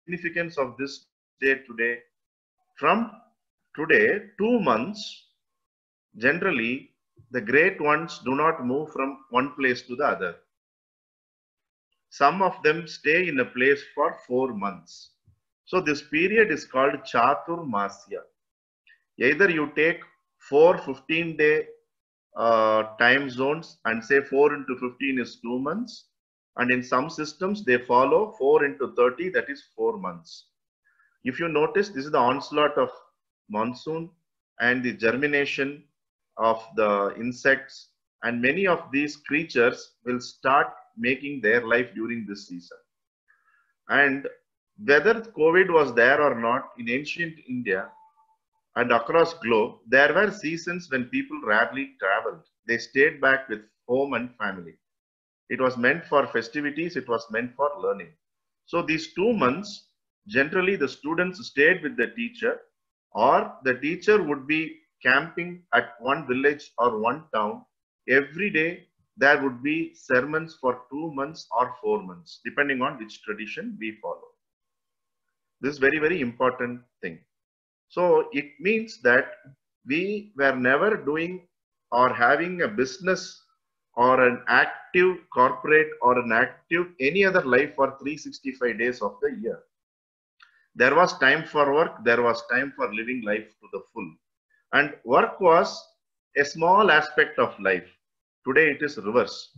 significance of this day today? From today, 2 months, generally, the great ones do not move from one place to the other. Some of them stay in a place for 4 months. So this period is called Chaturmasya. Either you take 4 15-day time zones and say 4 into 15 is 2 months. And in some systems, they follow 4 into 30, that is 4 months. If you notice, this is the onslaught of monsoon and the germination of the insects, and many of these creatures will start making their life during this season. And whether COVID was there or not, in ancient India and across globe, there were seasons when people rarely traveled. They stayed back with home and family. It was meant for festivities, it was meant for learning. So these 2 months, generally the students stayed with the teacher, or the teacher would be camping at one village or one town. Every day there would be sermons for 2 months or 4 months, depending on which tradition we follow. This is very, very important thing. So it means that we were never doing or having a business or an active corporate or an active any other life for 365 days of the year. There was time for work, there was time for living life to the full. And work was a small aspect of life. Today it is reverse.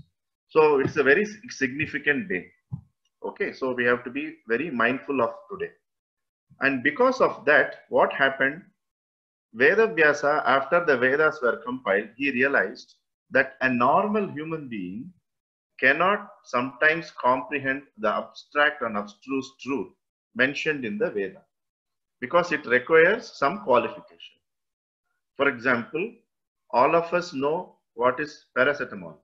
So it's a very significant day. Okay, so we have to be very mindful of today. And because of that, what happened? Vedavyasa, after the Vedas were compiled, he realized that a normal human being cannot sometimes comprehend the abstract and abstruse truth mentioned in the Veda, because it requires some qualification. For example, all of us know what is paracetamol,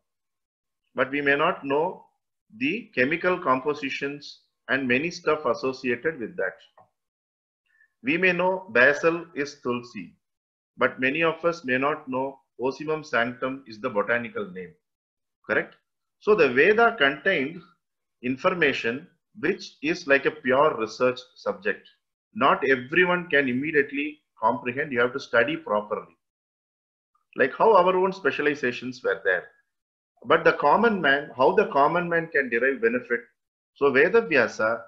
but we may not know the chemical compositions and many stuff associated with that. We may know basil is tulsi, but many of us may not know Ocimum sanctum is the botanical name. Correct? So the Veda contained information which is like a pure research subject. Not everyone can immediately comprehend. You have to study properly. Like how our own specializations were there. But the common man, how the common man can derive benefit. So Vedavyasa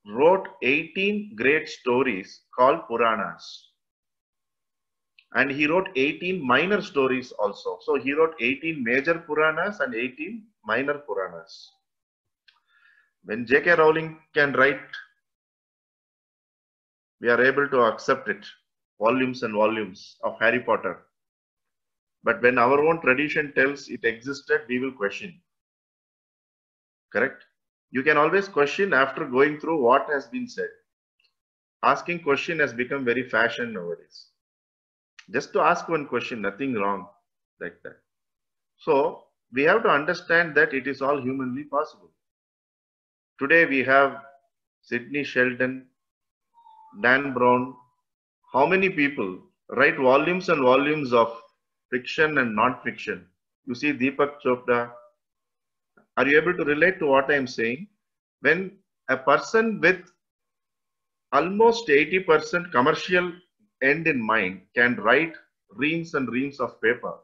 wrote 18 great stories called Puranas. And he wrote 18 minor stories also. So he wrote 18 major Puranas and 18 minor Puranas. When J.K. Rowling can write, we are able to accept it. Volumes and volumes of Harry Potter. But when our own tradition tells it existed, we will question. Correct? You can always question after going through what has been said. Asking question has become very fashion nowadays. Just to ask one question, nothing wrong like that. So we have to understand that it is all humanly possible. Today we have Sidney Sheldon, Dan Brown. How many people write volumes and volumes of fiction and non-fiction? You see Deepak Chopra. Are you able to relate to what I am saying? When a person with almost 80% commercial end in mind can write reams and reams of paper,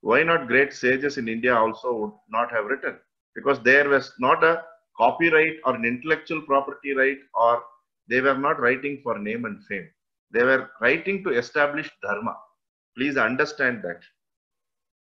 why not great sages in India also would not have written? Because there was not a copyright or an intellectual property right, or they were not writing for name and fame. They were writing to establish dharma. Please understand that.